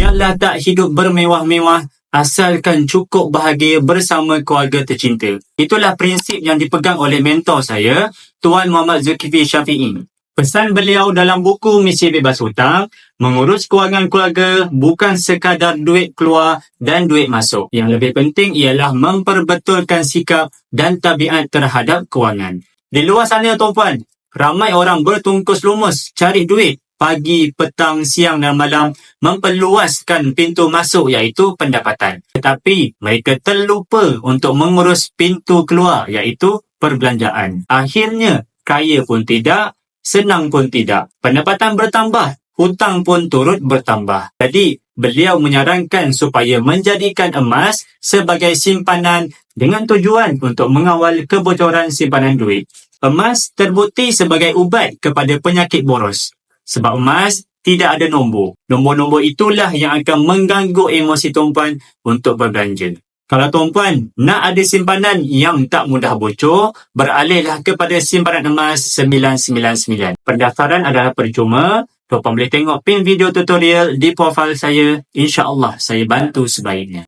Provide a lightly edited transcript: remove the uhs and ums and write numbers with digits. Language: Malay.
Biarlah tak hidup bermewah-mewah, asalkan cukup bahagia bersama keluarga tercinta. Itulah prinsip yang dipegang oleh mentor saya, Tuan Muhammad Zulkifli Syafi'i. Pesan beliau dalam buku Misi Bebas Hutang, mengurus kewangan keluarga bukan sekadar duit keluar dan duit masuk. Yang lebih penting ialah memperbetulkan sikap dan tabiat terhadap kewangan. Di luar sana tuan-puan, ramai orang bertungkus lumus cari duit pagi, petang, siang dan malam, memperluaskan pintu masuk iaitu pendapatan. Tetapi mereka terlupa untuk mengurus pintu keluar iaitu perbelanjaan. Akhirnya, kaya pun tidak, senang pun tidak. Pendapatan bertambah, hutang pun turut bertambah. Jadi, beliau menyarankan supaya menjadikan emas sebagai simpanan dengan tujuan untuk mengawal kebocoran simpanan duit. Emas terbukti sebagai ubat kepada penyakit boros. Sebab emas tidak ada nombor. Nombor-nombor itulah yang akan mengganggu emosi tuan-puan untuk berbelanja. Kalau tuan-puan nak ada simpanan yang tak mudah bocor, beralihlah kepada simpanan emas 999. Pendaftaran adalah percuma. Tuan-puan boleh tengok pin video tutorial di profil saya. InsyaAllah saya bantu sebaiknya.